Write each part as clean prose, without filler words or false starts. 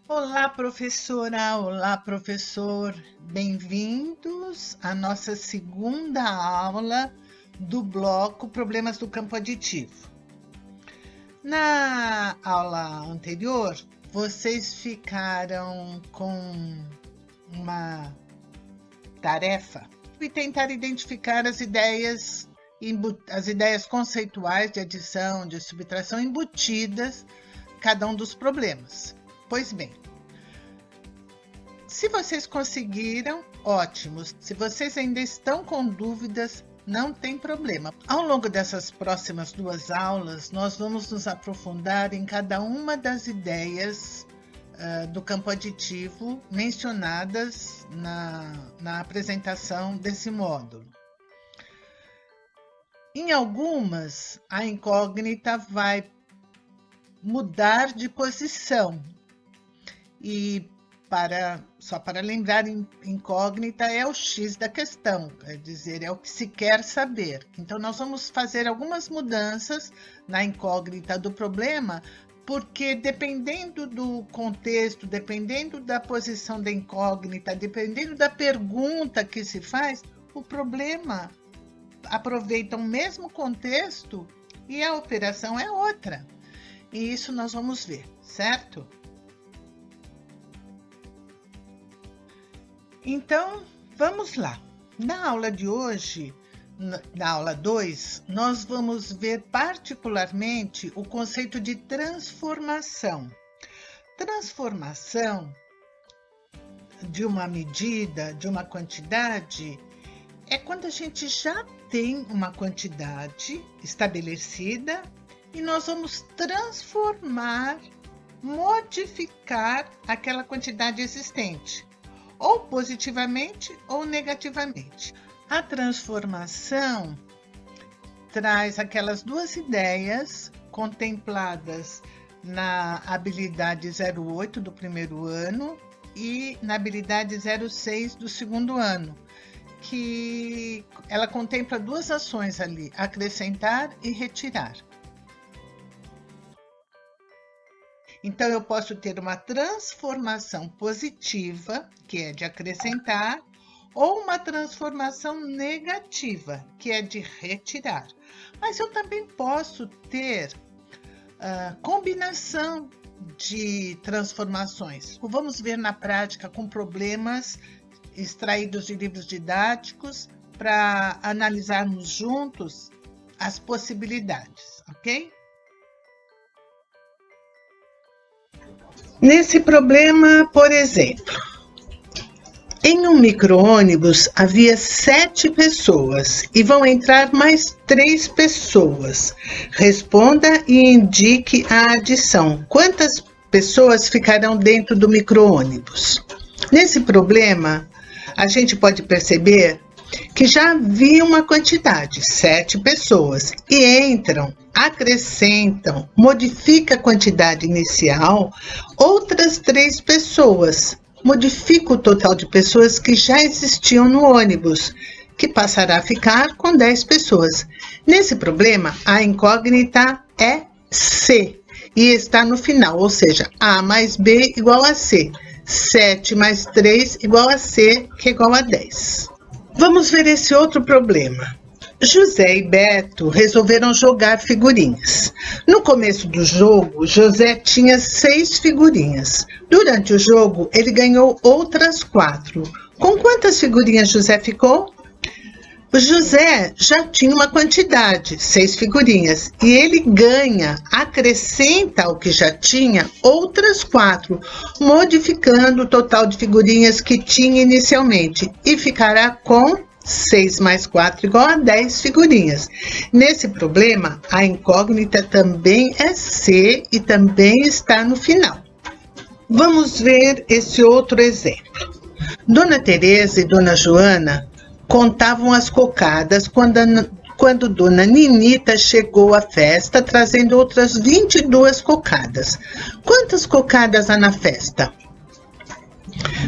Olá, professora! Olá, professor! Bem-vindos à nossa segunda aula do bloco Problemas do Campo Aditivo. Na aula anterior, vocês ficaram com uma tarefa de tentar identificar as ideias conceituais de adição, de subtração embutidas em cada um dos problemas. Pois bem, se vocês conseguiram, ótimos. Se vocês ainda estão com dúvidas, não tem problema. Ao longo dessas próximas duas aulas, nós vamos nos aprofundar em cada uma das ideias do campo aditivo mencionadas na apresentação desse módulo. Em algumas, a incógnita vai mudar de posição. E só para lembrar, incógnita é o X da questão, quer dizer, é o que se quer saber. Então, nós vamos fazer algumas mudanças na incógnita do problema, porque dependendo do contexto, dependendo da posição da incógnita, dependendo da pergunta que se faz, o problema aproveita o mesmo contexto e a operação é outra. E isso nós vamos ver, certo? Então, vamos lá. Na aula de hoje, na aula 2, nós vamos ver particularmente o conceito de transformação. Transformação de uma medida, de uma quantidade, é quando a gente já tem uma quantidade estabelecida e nós vamos transformar, modificar aquela quantidade existente, ou positivamente ou negativamente. A transformação traz aquelas duas ideias contempladas na habilidade 08 do primeiro ano e na habilidade 06 do segundo ano, que ela contempla duas ações ali, acrescentar e retirar. Então, eu posso ter uma transformação positiva, que é de acrescentar, ou uma transformação negativa, que é de retirar. Mas eu também posso ter combinação de transformações. Vamos ver na prática com problemas extraídos de livros didáticos para analisarmos juntos as possibilidades, ok? Nesse problema, por exemplo, em um micro-ônibus havia 7 pessoas e vão entrar mais 3 pessoas. Responda e indique a adição. Quantas pessoas ficarão dentro do micro-ônibus? Nesse problema, a gente pode perceber que já havia uma quantidade, 7 pessoas, e entram, acrescentam, modifica a quantidade inicial, outras 3 pessoas, modifica o total de pessoas que já existiam no ônibus, que passará a ficar com 10 pessoas. Nesse problema, a incógnita é C, e está no final, ou seja, A mais B igual a C, 7 mais 3 igual a C, que é igual a 10. Vamos ver esse outro problema. José e Beto resolveram jogar figurinhas. No começo do jogo, José tinha 6 figurinhas. Durante o jogo, ele ganhou outras 4. Com quantas figurinhas José ficou? O José já tinha uma quantidade, 6 figurinhas, e ele ganha, acrescenta ao que já tinha outras 4, modificando o total de figurinhas que tinha inicialmente, e ficará com 6 mais 4 igual a 10 figurinhas. Nesse problema, a incógnita também é C e também está no final. Vamos ver esse outro exemplo. Dona Teresa e Dona Joana contavam as cocadas quando Dona Ninita chegou à festa trazendo outras 22 cocadas. Quantas cocadas há na festa?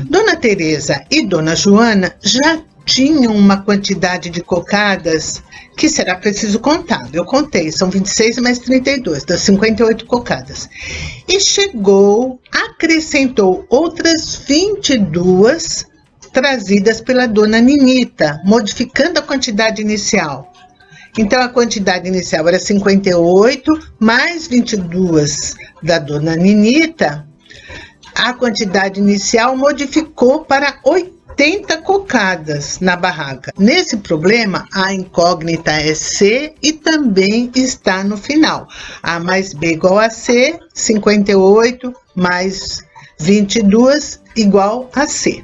Dona Teresa e Dona Joana já tinham uma quantidade de cocadas que será preciso contar. Eu contei, são 26 mais 32, dá 58 cocadas. E acrescentou outras 22 trazidas pela dona Ninita, modificando a quantidade inicial. Então, a quantidade inicial era 58, mais 22 da dona Ninita. A quantidade inicial modificou para 80 cocadas na barraca. Nesse problema, a incógnita é C e também está no final. A mais B igual a C, 58 mais 22 igual a C.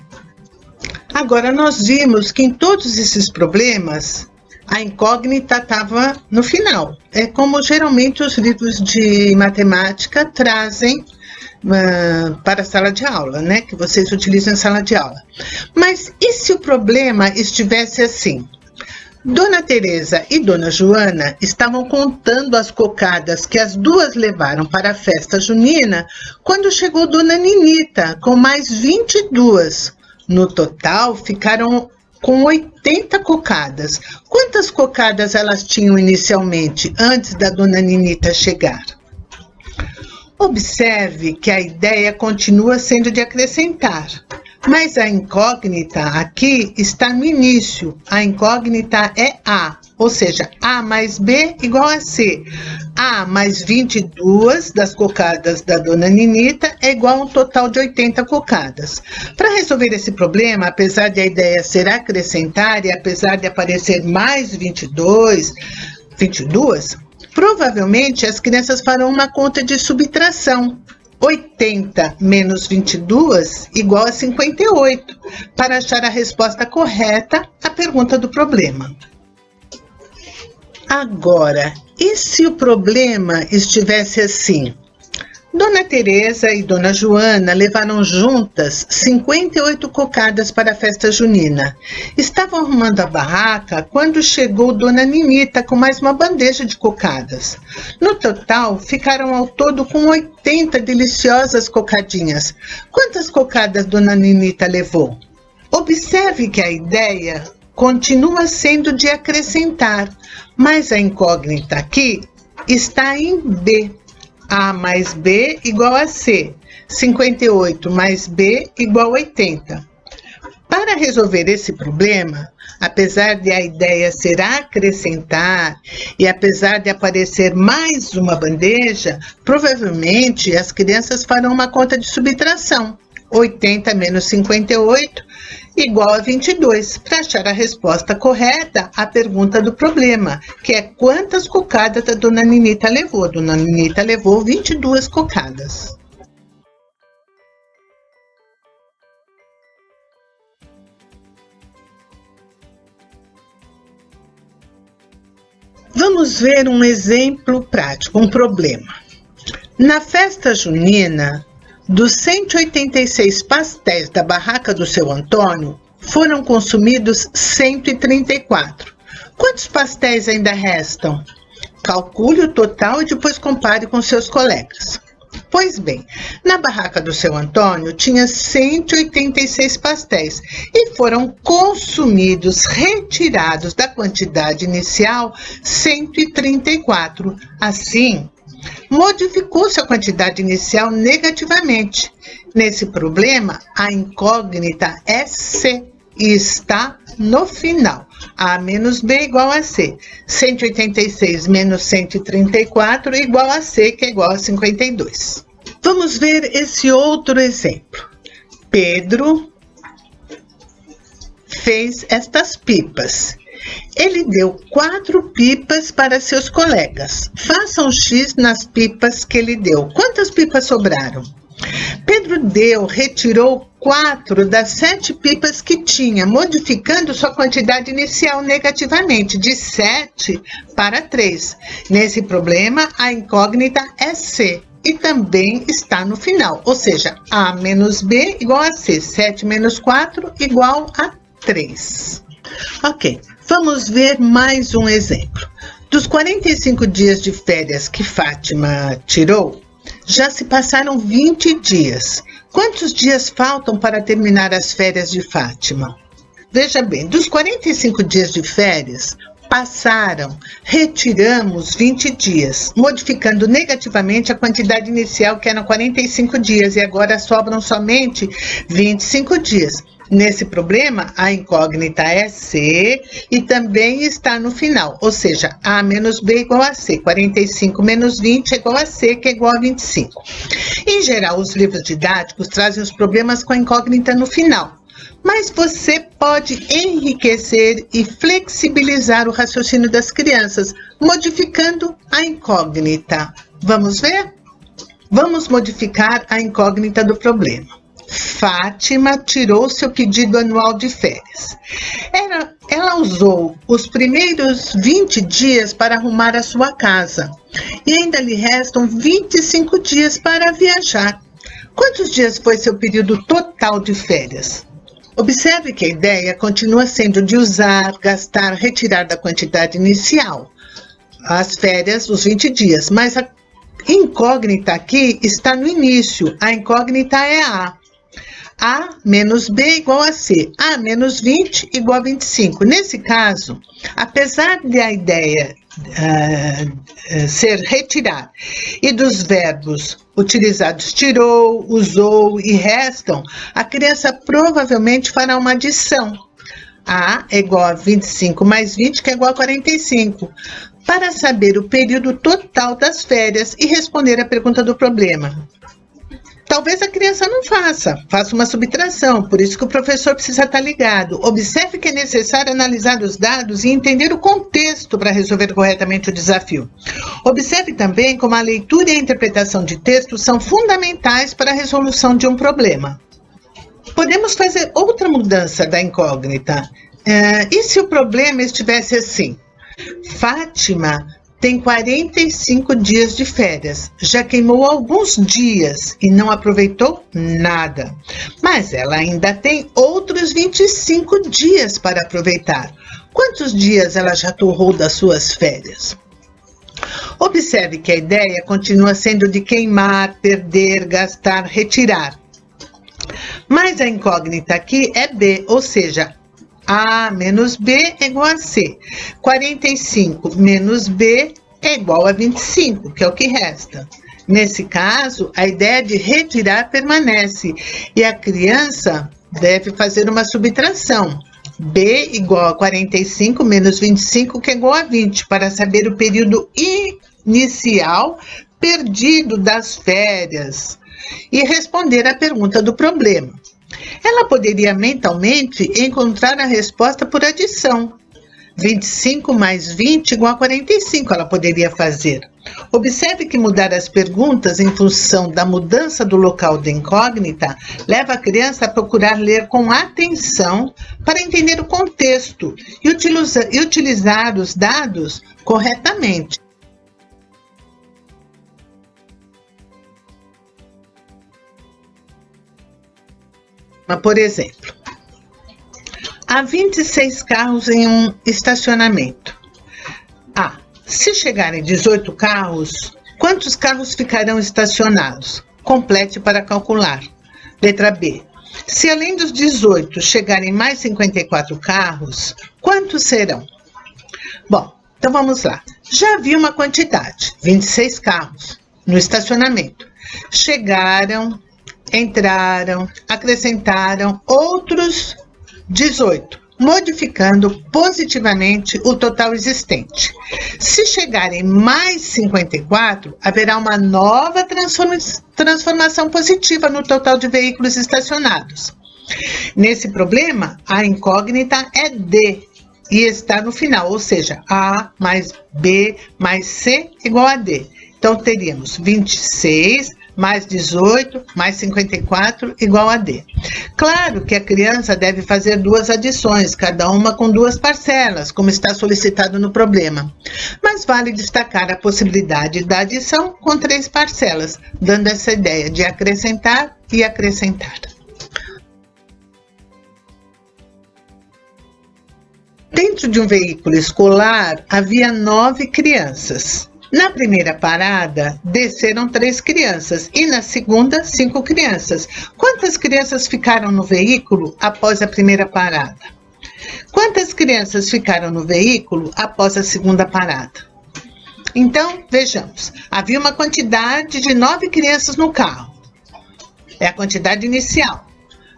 Agora, nós vimos que em todos esses problemas, a incógnita estava no final. É como geralmente os livros de matemática trazem para a sala de aula, né? Que vocês utilizam em sala de aula. Mas e se o problema estivesse assim? Dona Teresa e Dona Joana estavam contando as cocadas que as duas levaram para a festa junina quando chegou Dona Ninita com mais 22. No total, ficaram com 80 cocadas. Quantas cocadas elas tinham inicialmente, antes da Dona Ninita chegar? Observe que a ideia continua sendo de acrescentar, mas a incógnita aqui está no início. A incógnita é A, ou seja, A mais B igual a C. A mais 22 das cocadas da Dona Ninita é igual a um total de 80 cocadas. Para resolver esse problema, apesar de a ideia ser acrescentar e apesar de aparecer mais 22, provavelmente as crianças farão uma conta de subtração. 80 menos 22 igual a 58, para achar a resposta correta à pergunta do problema. Agora, e se o problema estivesse assim? Dona Teresa e Dona Joana levaram juntas 58 cocadas para a festa junina. Estavam arrumando a barraca quando chegou Dona Ninita com mais uma bandeja de cocadas. No total, ficaram ao todo com 80 deliciosas cocadinhas. Quantas cocadas Dona Ninita levou? Observe que a ideia continua sendo de acrescentar, mas a incógnita aqui está em B. A mais B igual a C. 58 mais B igual a 80. Para resolver esse problema, apesar de a ideia ser acrescentar e apesar de aparecer mais uma bandeja, provavelmente as crianças farão uma conta de subtração. 80 menos 58 igual a 22, para achar a resposta correta à pergunta do problema, que é quantas cocadas a Dona Ninita levou. A Dona Ninita levou 22 cocadas. Vamos ver um exemplo prático, um problema. Na festa junina, dos 186 pastéis da barraca do seu Antônio, foram consumidos 134. Quantos pastéis ainda restam? Calcule o total e depois compare com seus colegas. Pois bem, na barraca do seu Antônio tinha 186 pastéis e foram consumidos, retirados da quantidade inicial, 134. Assim, modificou-se a quantidade inicial negativamente. Nesse problema, a incógnita é C e está no final. A menos B igual a C. 186 menos 134 igual a C, que é igual a 52. Vamos ver esse outro exemplo. Pedro fez estas pipas. Ele deu 4 pipas para seus colegas. Faça um X nas pipas que ele deu. Quantas pipas sobraram? Pedro retirou 4 das 7 pipas que tinha, modificando sua quantidade inicial negativamente, de 7 para 3. Nesse problema, a incógnita é C e também está no final, ou seja, A menos B igual a C, 7 menos 4 igual a 3. Ok, vamos ver mais um exemplo. Dos 45 dias de férias que Fátima tirou, já se passaram 20 dias. Quantos dias faltam para terminar as férias de Fátima? Veja bem, dos 45 dias de férias, retiramos 20 dias, modificando negativamente a quantidade inicial, que eram 45 dias, e agora sobram somente 25 dias. Nesse problema, a incógnita é C e também está no final, ou seja, A menos B igual a C. 45 menos 20 é igual a C, que é igual a 25. Em geral, os livros didáticos trazem os problemas com a incógnita no final, mas você pode enriquecer e flexibilizar o raciocínio das crianças, modificando a incógnita. Vamos ver? Vamos modificar a incógnita do problema. Fátima tirou seu pedido anual de férias. Ela usou os primeiros 20 dias para arrumar a sua casa e ainda lhe restam 25 dias para viajar. Quantos dias foi seu período total de férias? Observe que a ideia continua sendo de usar, gastar, retirar da quantidade inicial. As férias, os 20 dias, mas a incógnita aqui está no início. A incógnita é A menos B igual a C. A menos 20 igual a 25. Nesse caso, apesar de a ideia ser retirar e dos verbos utilizados tirou, usou e restam, a criança provavelmente fará uma adição. A é igual a 25 mais 20, que é igual a 45, para saber o período total das férias e responder a pergunta do problema. Talvez a criança não faça uma subtração, por isso que o professor precisa estar ligado. Observe que é necessário analisar os dados e entender o contexto para resolver corretamente o desafio. Observe também como a leitura e a interpretação de texto são fundamentais para a resolução de um problema. Podemos fazer outra mudança da incógnita. E se o problema estivesse assim? Fátima tem 45 dias de férias, já queimou alguns dias e não aproveitou nada. Mas ela ainda tem outros 25 dias para aproveitar. Quantos dias ela já torrou das suas férias? Observe que a ideia continua sendo de queimar, perder, gastar, retirar. Mas a incógnita aqui é B, ou seja, A menos B é igual a C. 45 menos B é igual a 25, que é o que resta. Nesse caso, a ideia de retirar permanece e a criança deve fazer uma subtração. B igual a 45 menos 25, que é igual a 20, para saber o período inicial perdido das férias e responder à pergunta do problema. Ela poderia mentalmente encontrar a resposta por adição. 25 mais 20 igual a 45, ela poderia fazer. Observe que mudar as perguntas em função da mudança do local da incógnita leva a criança a procurar ler com atenção para entender o contexto e utilizar os dados corretamente. Por exemplo, há 26 carros em um estacionamento. A. Se chegarem 18 carros, quantos carros ficarão estacionados? Complete para calcular. Letra B. Se além dos 18 chegarem mais 54 carros, quantos serão? Bom, então vamos lá. Já havia uma quantidade, 26 carros, no estacionamento. Chegaram, entraram, acrescentaram outros 18, modificando positivamente o total existente. Se chegarem mais 54, haverá uma nova transformação positiva no total de veículos estacionados. Nesse problema, a incógnita é D e está no final, ou seja, A mais B mais C igual a D. Então, teríamos 26 mais 18, mais 54, igual a D. Claro que a criança deve fazer duas adições, cada uma com duas parcelas, como está solicitado no problema. Mas vale destacar a possibilidade da adição com 3 parcelas, dando essa ideia de acrescentar e acrescentar. Dentro de um veículo escolar, havia 9 crianças. Na primeira parada, desceram 3 crianças e na segunda, 5 crianças. Quantas crianças ficaram no veículo após a primeira parada? Quantas crianças ficaram no veículo após a segunda parada? Então, vejamos. Havia uma quantidade de 9 crianças no carro. É a quantidade inicial.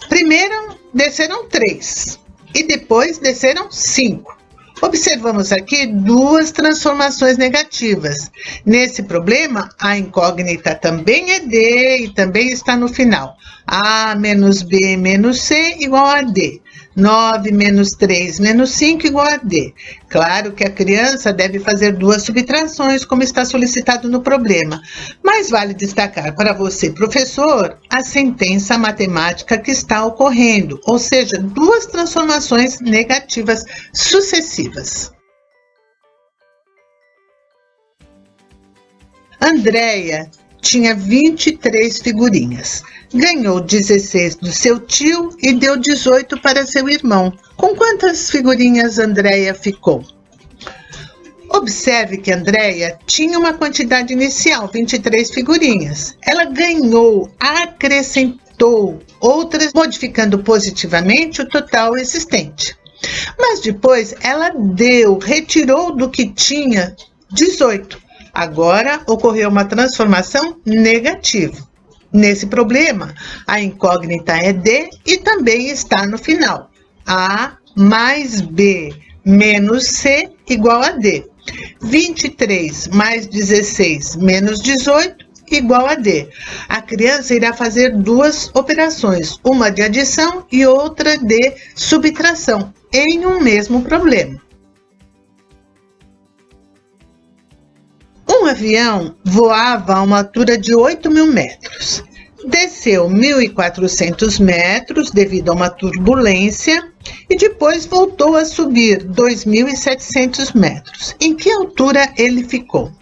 Primeiro, desceram 3 e depois desceram 5. Observamos aqui 2 transformações negativas. Nesse problema, a incógnita também é D e também está no final. A menos B menos C igual a D. 9 menos 3 menos 5 igual a D. Claro que a criança deve fazer 2 subtrações, como está solicitado no problema. Mas vale destacar para você, professor, a sentença matemática que está ocorrendo, ou seja, 2 transformações negativas sucessivas. Andréia tinha 23 figurinhas. Ganhou 16 do seu tio e deu 18 para seu irmão. Com quantas figurinhas Andréia ficou? Observe que Andréia tinha uma quantidade inicial, 23 figurinhas. Ela ganhou, acrescentou outras, modificando positivamente o total existente. Mas depois ela retirou do que tinha 18. Agora ocorreu uma transformação negativa. Nesse problema, a incógnita é D e também está no final. A mais B menos C igual a D. 23 mais 16 menos 18 igual a D. A criança irá fazer 2 operações, uma de adição e outra de subtração, em um mesmo problema. Um avião voava a uma altura de 8.000 metros. Desceu 1.400 metros devido a uma turbulência e depois voltou a subir 2.700 metros. Em que altura ele ficou?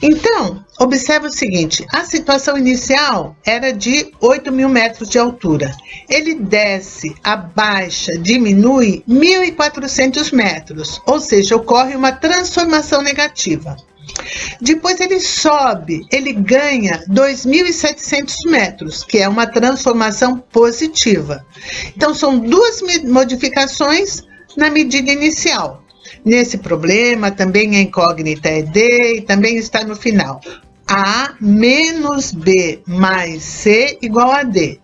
Então, observe o seguinte, a situação inicial era de 8.000 metros de altura. Ele desce, abaixa, diminui 1.400 metros, ou seja, ocorre uma transformação negativa. Depois ele sobe, ele ganha 2.700 metros, que é uma transformação positiva. Então, são 2 modificações na medida inicial. Nesse problema, também a incógnita é D e também está no final. A menos B mais C igual a D.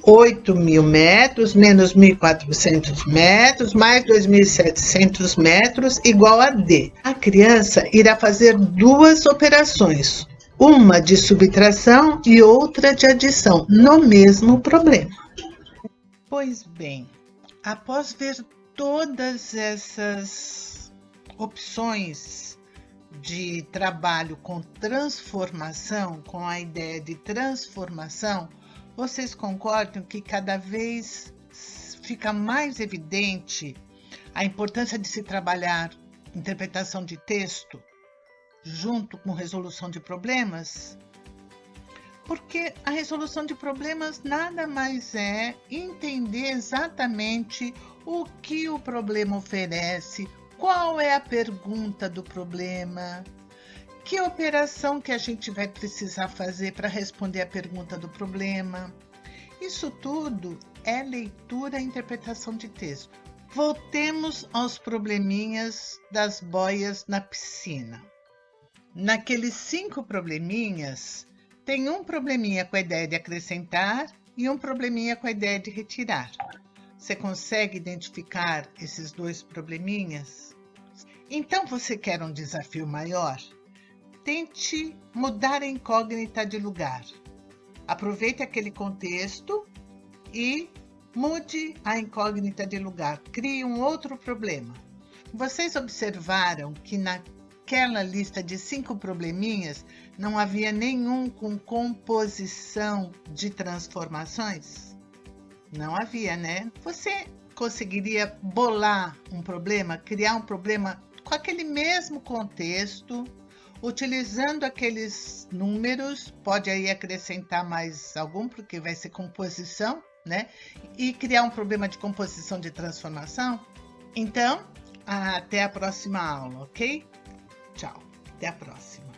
8.000 metros menos 1.400 metros mais 2.700 metros igual a D. A criança irá fazer 2 operações, uma de subtração e outra de adição, no mesmo problema. Pois bem, após ver todas essas opções de trabalho com transformação, com a ideia de transformação, vocês concordam que cada vez fica mais evidente a importância de se trabalhar interpretação de texto junto com resolução de problemas? Porque a resolução de problemas nada mais é entender exatamente o que o problema oferece, qual é a pergunta do problema, que operação que a gente vai precisar fazer para responder a pergunta do problema. Isso tudo é leitura e interpretação de texto. Voltemos aos probleminhas das boias na piscina. Naqueles 5 probleminhas, tem um probleminha com a ideia de acrescentar e um probleminha com a ideia de retirar. Você consegue identificar esses 2 probleminhas? Então, você quer um desafio maior? Tente mudar a incógnita de lugar. Aproveite aquele contexto e mude a incógnita de lugar. Crie um outro problema. Vocês observaram que naquela lista de 5 probleminhas não havia nenhum com composição de transformações? Não havia, né? Você conseguiria bolar um problema, criar um problema com aquele mesmo contexto, utilizando aqueles números, pode aí acrescentar mais algum, porque vai ser composição, né? E criar um problema de composição de transformação? Então, até a próxima aula, ok? Tchau, até a próxima.